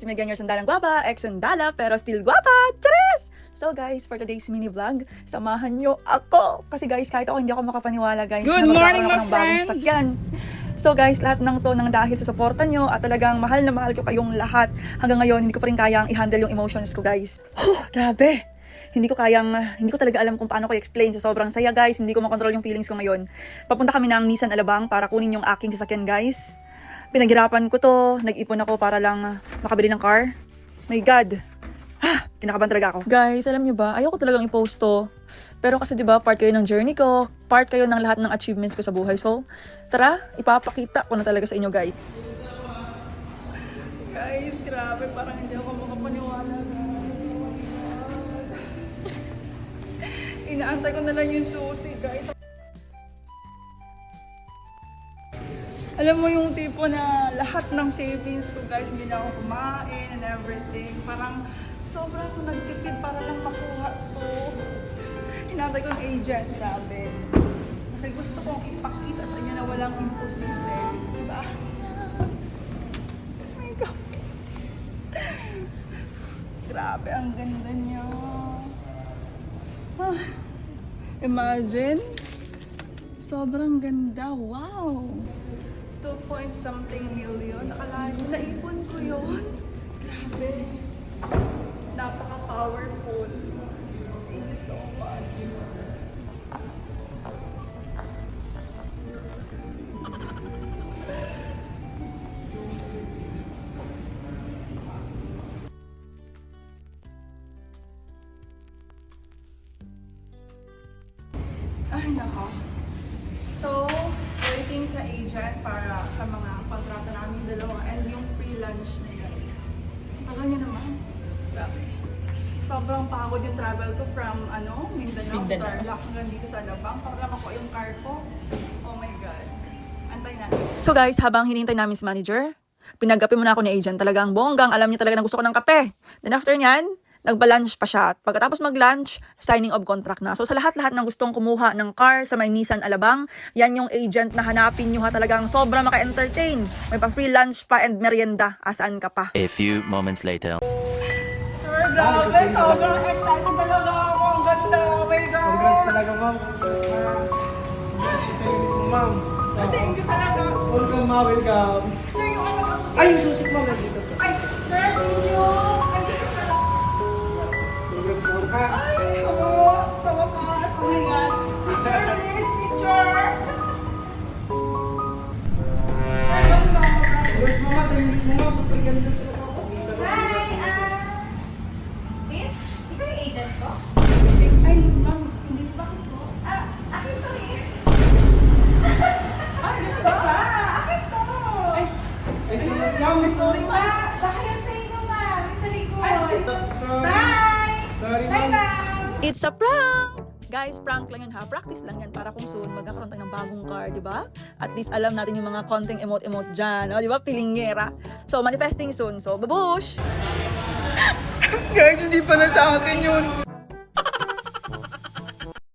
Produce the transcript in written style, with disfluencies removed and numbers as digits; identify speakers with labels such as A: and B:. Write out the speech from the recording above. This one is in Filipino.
A: may ganyan sandalang guwapa, ex-sandala, pero still guwapa! Charis! So guys, for today's mini vlog, samahan nyo ako. Kasi guys, kahit ako hindi ako makapaniwala guys.
B: Good morning,
A: na magkakaroon ako ng bagong sasakyan. So guys, lahat ng to nang dahil sa suporta nyo at talagang mahal na mahal ko kayong lahat. Hanggang ngayon, hindi ko pa rin kayang i-handle yung emotions ko guys. Grabe! Hindi ko talaga alam kung paano ko i-explain. Sa sobrang saya guys, hindi ko makontrol yung feelings ko ngayon. Papunta kami ng Nissan Alabang para kunin yung aking sasakyan guys. Pinaghirapan ko to, nag-ipon ako para lang makabili ng car. My God! Kinakabahan talaga ako. Guys, alam nyo ba, ayoko talagang i-post to. Pero kasi diba, part kayo ng journey ko, part kayo ng lahat ng achievements ko sa buhay. So, tara, ipapakita ko na talaga sa inyo guys. Guys, grabe, parang hindi ako makapaniwala. Inaantay ko na lang yung susi, guys. Alam mo yung tipo na lahat ng savings ko, guys, hindi na ako kumain and everything. Parang sobra akong nagtipid para lang makuha to. Inaantay ko yung agent, grabe. Kasi gusto kong ipakita sa inyo na walang imposible. Diba? Oh my God. Grabe, ang ganda niya. Imagine, sobrang ganda. Wow! 2 point something million. Akala nyo, naipon ko yun. Grabe. Napaka-powerful. Thank you so much. Ay, nako. So, waiting sa agent para sa mga kontrata namin dalawa and yung free lunch na guys. Tagal niya naman. Grabe. Sobrang pagod yung travel ko from Mindanao. Tarlac hanggang dito sa Alabang. Para lang ako yung car ko. Oh my God. Antay natin. So guys, habang hinihintay namin si manager, pinagapi muna ako ni agent. Talagang bonggang. Alam niya talaga na gusto ko ng kape. Then after nyan, nagba-lunch pa siya. Pagkatapos mag-lunch, signing of contract na. So sa lahat-lahat ng gustong kumuha ng car sa may Nissan Alabang, yan yung agent na hanapin nyo ha. Talagang sobra maka-entertain. May pa-free lunch pa and merienda. Asaan ka pa?
C: A few moments later.
A: Sir, grabe. Sobrang excited talaga ako. Ang ganda. Oh my God.
B: Congrats talaga, ma'am. Congrats sa inyo, ma'am.
A: Thank you talaga.
B: Welcome, ma'am. Welcome.
A: Sir, yung ano ko.
B: Ay, yung susik, ma'am. Nandito po.
A: Ay, sir, thank you. Ay, sir,
B: Congrats, ma'am. Ha?
A: ay, sa wakas. Oh my God. Sir, please, picture. Ay, ganda.
B: Congrats, mama. Sa inyo, mama. Super ganda talaga ako. Isa na,
D: Hi,
B: congrats, ma'am.
D: Miss, di ba yung agent ko?
A: Ay, ma'am, hindi ba ako?
D: Akin to eh.
A: Ay, ganda ba? Akin to.
B: Ay, sino? Ma'am,
A: Sorry, ma'am.
D: Baka yan sa inyo, ma'am. Sa likod.
A: Ay, sino?
B: Sorry.
D: Bye!
B: Sorry,
D: Bye,
B: ma'am.
D: ma'am!
A: It's a prank! Guys, prank lang yan ha. Practice lang yan para kung soon magkakaroon tayo ng bagong car, di ba? At least alam natin yung mga konting emote-emote dyan, di ba? Pilingera. So, manifesting soon. So, babush! Guys, hindi pala sa akin yun.